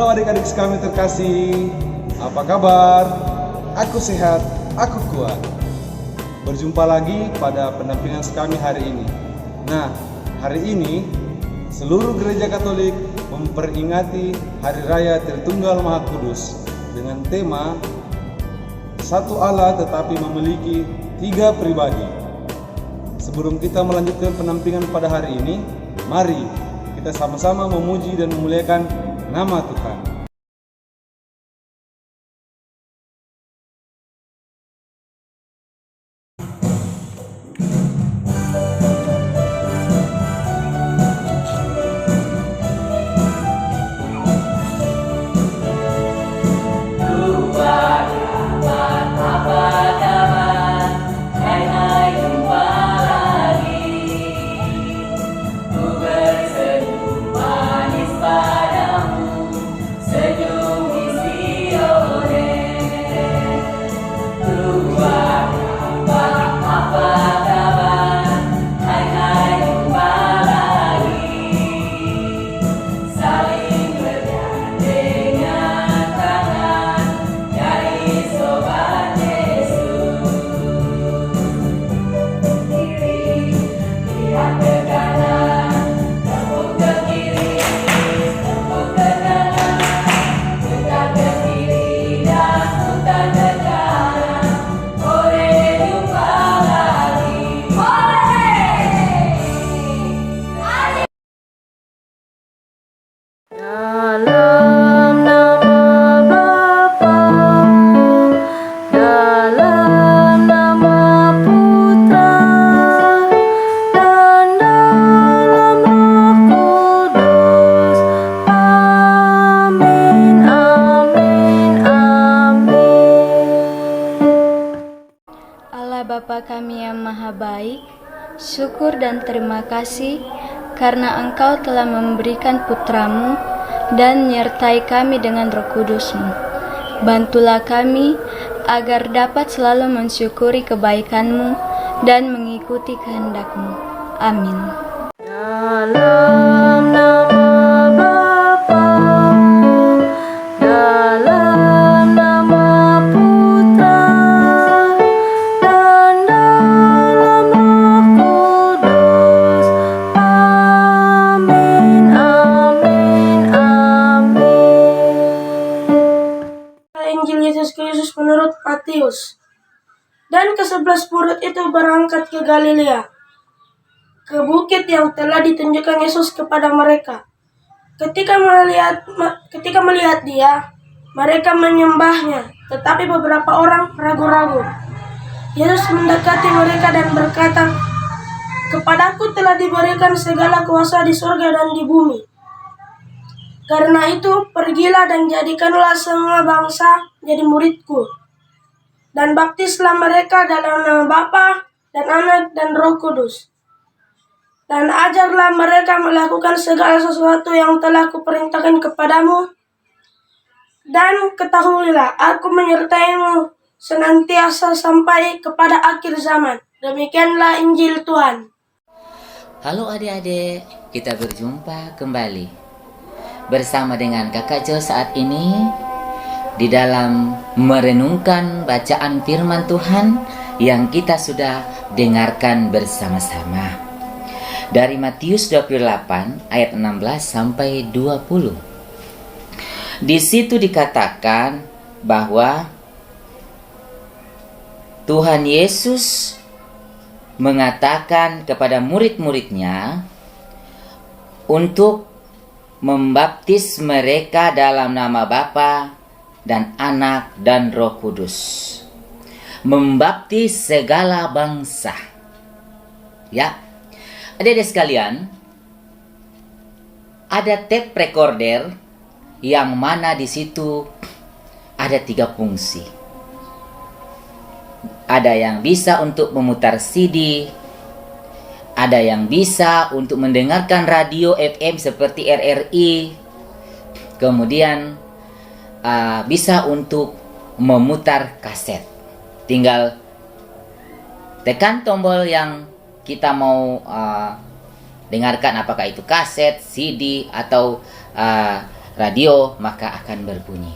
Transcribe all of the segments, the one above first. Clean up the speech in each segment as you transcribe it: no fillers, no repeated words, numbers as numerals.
Halo adik-adik kami terkasih, apa kabar? Aku sehat, aku kuat. Berjumpa lagi pada pendampingan kami hari ini. Nah, hari ini seluruh gereja Katolik memperingati Hari Raya Tritunggal Maha Kudus dengan tema Satu Allah tetapi memiliki tiga pribadi. Sebelum kita melanjutkan pendampingan pada hari ini, mari kita sama-sama memuji dan memuliakan nama Tuhan. Bapa kami yang maha baik, syukur dan terima kasih karena Engkau telah memberikan putramu dan menyertai kami dengan Roh Kudus-Mu. Bantulah kami agar dapat selalu mensyukuri kebaikan-Mu dan mengikuti kehendak-Mu. Amin. Dalam nama Bapa, dalam nama Putra, dan dalam Roh Kudus. Amin, amin, amin. Injil Yesus Kristus menurut Matius. Dan ke-11 murid itu berangkat ke Galilea, ke bukit yang telah ditunjukkan Yesus kepada mereka. Ketika melihat Dia, mereka menyembahnya, tetapi beberapa orang ragu-ragu. Yesus mendekati mereka dan berkata, "Kepadaku telah diberikan segala kuasa di surga dan di bumi. Karena itu, pergilah dan jadikanlah semua bangsa jadi muridku. Dan baptislah mereka dalam nama Bapa dan Anak dan Roh Kudus. Dan ajarlah mereka melakukan segala sesuatu yang telah kuperintahkan kepadamu. Dan ketahuilah, aku menyertaimu senantiasa sampai kepada akhir zaman." Demikianlah Injil Tuhan. Halo adik-adik, kita berjumpa kembali bersama dengan Kakak Jo saat ini di dalam merenungkan bacaan firman Tuhan yang kita sudah dengarkan bersama-sama. Dari Matius 28 ayat 16 sampai 20. Di situ dikatakan bahwa Tuhan Yesus mengatakan kepada murid-muridnya untuk membaptis mereka dalam nama Bapa dan Anak dan Roh Kudus. Membaptis segala bangsa. Ya, adik-adik sekalian, ada tape recorder yang mana di situ ada 3 fungsi. Ada yang bisa untuk memutar CD, ada yang bisa untuk mendengarkan radio FM seperti RRI, kemudian bisa untuk memutar kaset. Tinggal tekan tombol yang kita mau dengarkan, apakah itu kaset, CD, atau radio, maka akan berbunyi.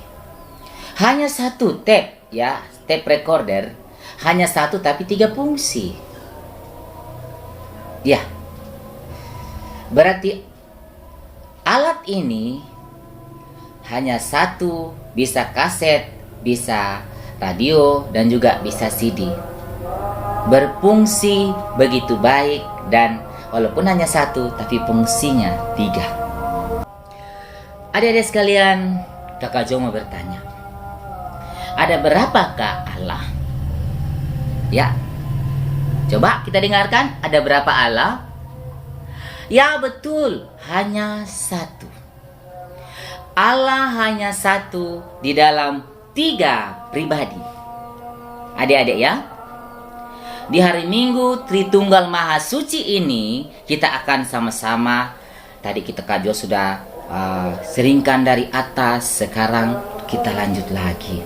Hanya satu tape, ya, tape recorder, hanya satu tapi 3 fungsi. Ya, berarti alat ini hanya satu, bisa kaset, bisa radio, dan juga bisa CD. Berfungsi begitu baik, dan walaupun hanya satu, tapi fungsinya 3. Adik-adik sekalian, Kakak Jo mau bertanya, ada berapakah Allah? Ya, coba kita dengarkan, ada berapa Allah? Ya betul, hanya satu. Allah hanya satu di dalam 3 pribadi. Adik-adik ya, di hari Minggu Tritunggal Maha Suci ini kita akan sama-sama, tadi kita Kak Jo sudah seringkan dari atas, sekarang kita lanjut lagi.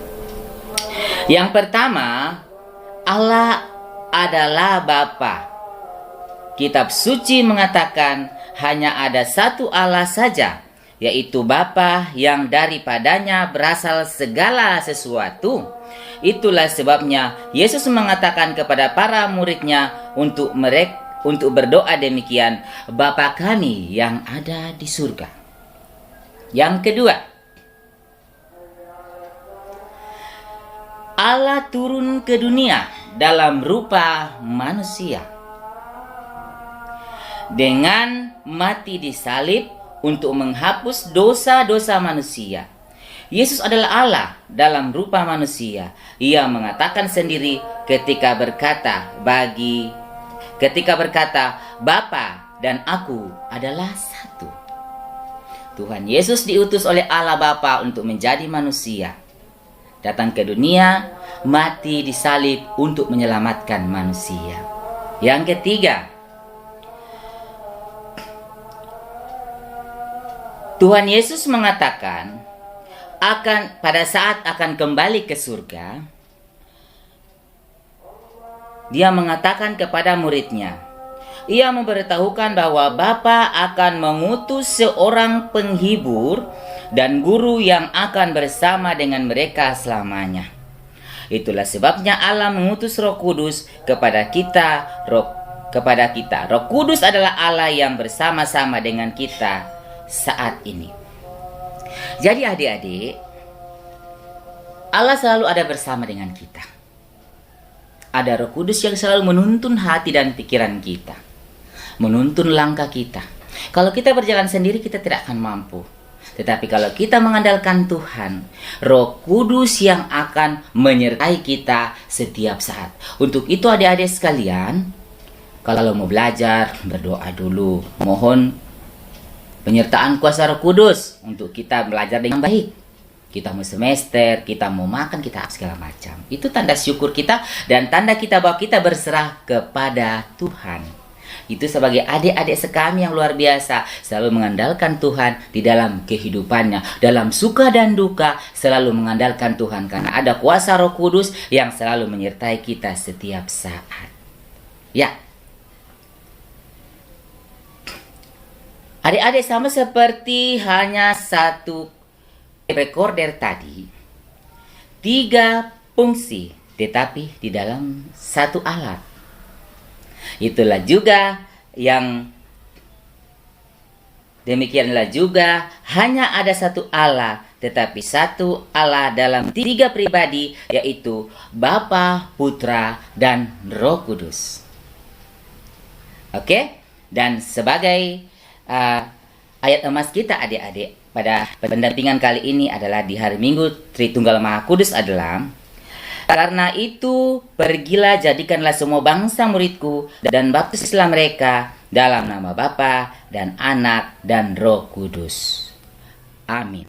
Yang pertama, Allah adalah Bapa. Kitab suci mengatakan hanya ada satu Allah saja, yaitu Bapa yang daripadanya berasal segala sesuatu. Itulah sebabnya Yesus mengatakan kepada para muridnya untuk berdoa demikian, Bapa kami yang ada di surga. Yang kedua, Allah turun ke dunia dalam rupa manusia dengan mati di salib untuk menghapus dosa-dosa manusia. Yesus adalah Allah dalam rupa manusia. Ia mengatakan sendiri ketika berkata, Bapa dan aku adalah satu. Tuhan Yesus diutus oleh Allah Bapa untuk menjadi manusia, datang ke dunia, mati di salib untuk menyelamatkan manusia. Yang ketiga, Tuhan Yesus mengatakan pada saat akan kembali ke surga, Dia mengatakan kepada muridnya, Ia memberitahukan bahwa Bapa akan mengutus seorang penghibur dan guru yang akan bersama dengan mereka selamanya. Itulah sebabnya Allah mengutus Roh Kudus kepada kita. Roh Kudus adalah Allah yang bersama-sama dengan kita saat ini. Jadi adik-adik, Allah selalu ada bersama dengan kita. Ada Roh Kudus yang selalu menuntun hati dan pikiran kita, menuntun langkah kita. Kalau kita berjalan sendiri, kita tidak akan mampu. Tetapi kalau kita mengandalkan Tuhan, Roh Kudus yang akan menyertai kita setiap saat. Untuk itu adik-adik sekalian, kalau mau belajar, berdoa dulu. Mohon penyertaan kuasa Roh Kudus untuk kita belajar dengan baik. Kita mau semester, kita mau makan, kita segala macam. Itu tanda syukur kita dan tanda kita bahwa kita berserah kepada Tuhan. Itu sebagai adik-adik sekami yang luar biasa, selalu mengandalkan Tuhan di dalam kehidupannya. Dalam suka dan duka selalu mengandalkan Tuhan, karena ada kuasa Roh Kudus yang selalu menyertai kita setiap saat. Ya, adik-adik, sama seperti hanya satu recorder tadi, 3 fungsi tetapi di dalam satu alat. Itulah juga yang demikianlah juga hanya ada satu Allah, tetapi satu Allah dalam 3 pribadi, yaitu Bapa, Putra, dan Roh Kudus. Oke? Dan sebagai ayat emas kita adik-adik pada pendampingan kali ini adalah di hari Minggu Tritunggal Maha Kudus adalah, karena itu pergilah jadikanlah semua bangsa muridku dan baptislah mereka dalam nama Bapa dan Anak dan Roh Kudus. Amin.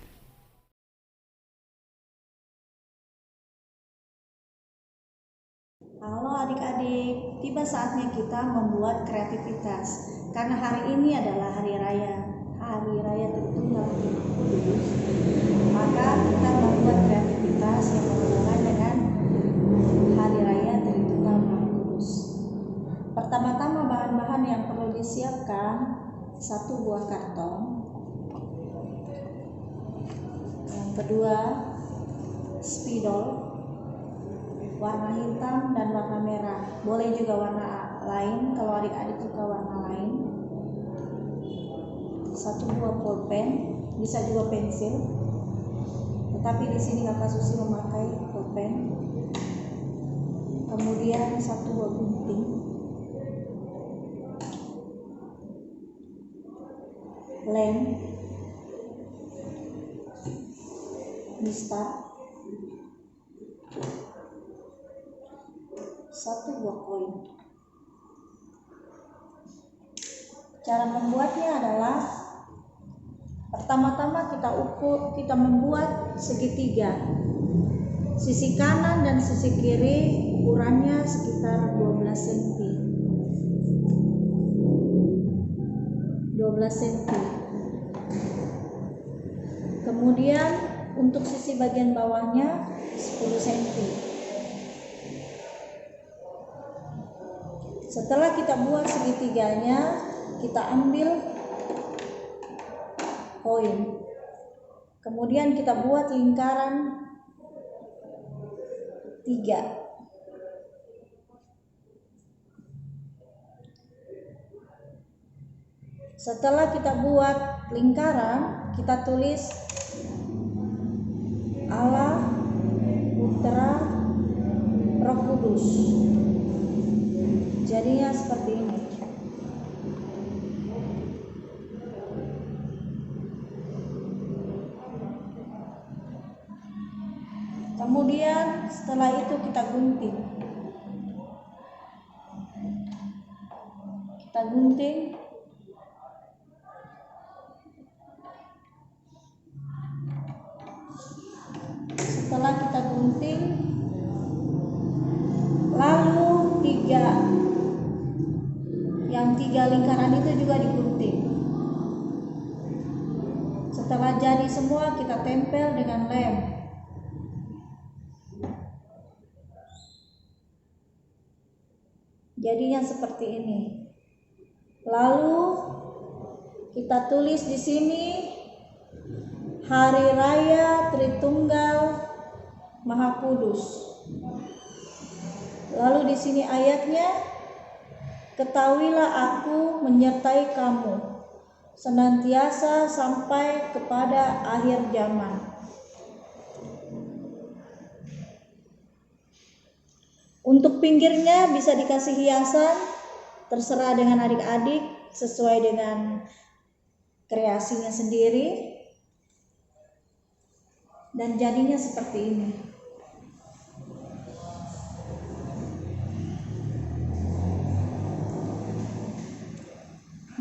Halo adik-adik, tiba saatnya kita membuat kreativitas. Karena hari ini adalah Hari Raya Tritunggal Maha Kudus, maka kita membuat kreativitas yang berhubungan dengan Hari Raya Tritunggal Maha Kudus. Pertama-tama bahan-bahan yang perlu disiapkan, 1 buah karton, kedua spidol warna hitam dan warna merah, boleh juga warna lain kalau adik-adik suka warna lain. Satu buah pulpen, bisa juga pensil, tetapi di sini Kakak Susi memakai pulpen. Kemudian satu buah gunting, lem, mistar, satu buah koin. Cara membuatnya adalah pertama-tama kita membuat segitiga. Sisi kanan dan sisi kiri ukurannya sekitar 12 cm. 12 cm. Kemudian untuk sisi bagian bawahnya 10 cm. Setelah kita buat segitiganya, kita ambil koin. Kemudian kita buat lingkaran 3. Setelah kita buat lingkaran, kita tulis Allah, Putra, Roh Kudus. Jadinya seperti ini. Kemudian setelah itu kita gunting. Kita gunting. Setelah kita gunting, lalu yang tiga lingkaran itu juga digunting. Setelah jadi semua, kita tempel dengan lem. Jadinya seperti ini. Lalu kita tulis di sini Hari Raya Tritunggal Maha Kudus. Lalu di sini ayatnya, ketahuilah aku menyertai kamu senantiasa sampai kepada akhir zaman. Untuk pinggirnya bisa dikasih hiasan, terserah dengan adik-adik sesuai dengan kreasinya sendiri. Dan jadinya seperti ini.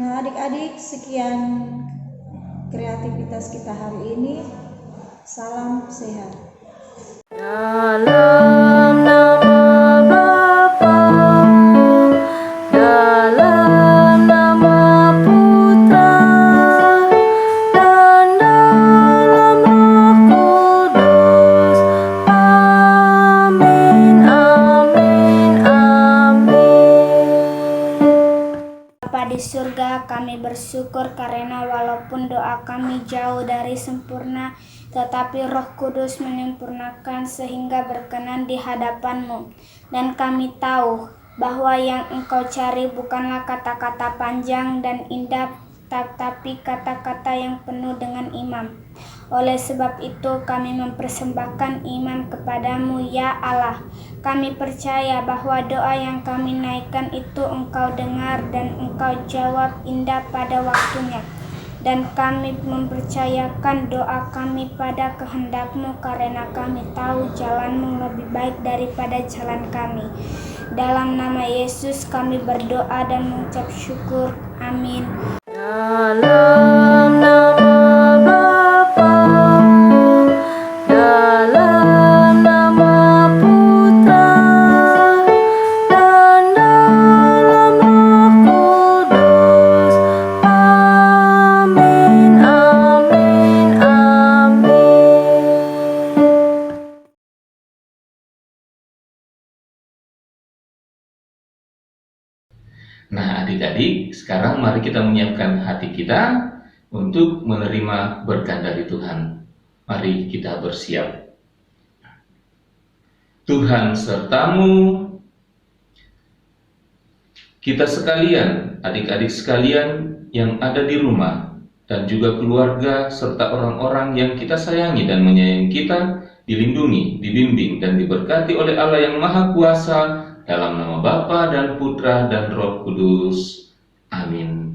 Nah, adik-adik, sekian kreativitas kita hari ini. Salam sehat. Dalam nama Bapa, dalam nama Putra, dan dalam Roh Kudus. Amin, amin, amin. Bapa di surga, kami bersyukur karena walaupun doa kami jauh dari sempurna, tetapi Roh Kudus menyempurnakan sehingga berkenan di hadapan-Mu. Dan kami tahu bahwa yang Engkau cari bukanlah kata-kata panjang dan indah, tetapi kata-kata yang penuh dengan iman. Oleh sebab itu kami mempersembahkan iman kepadamu, ya Allah. Kami percaya bahwa doa yang kami naikkan itu Engkau dengar dan Engkau jawab indah pada waktunya. Dan kami mempercayakan doa kami pada kehendak-Mu karena kami tahu jalan-Mu lebih baik daripada jalan kami. Dalam nama Yesus kami berdoa dan mengucap syukur. Amin. Dalam nama Bapa, dalam nama Putra, dan dalam Roh Kudus. Amin, amin, amin. Nah, adik-adik, sekarang mari kita menyiapkan hati kita untuk menerima berkat dari Tuhan. Mari kita bersiap. Tuhan sertamu. Kita sekalian, adik-adik sekalian yang ada di rumah, dan juga keluarga serta orang-orang yang kita sayangi dan menyayangi kita, dilindungi, dibimbing, dan diberkati oleh Allah yang Maha Kuasa, dalam nama Bapa dan Putra dan Roh Kudus. Amin.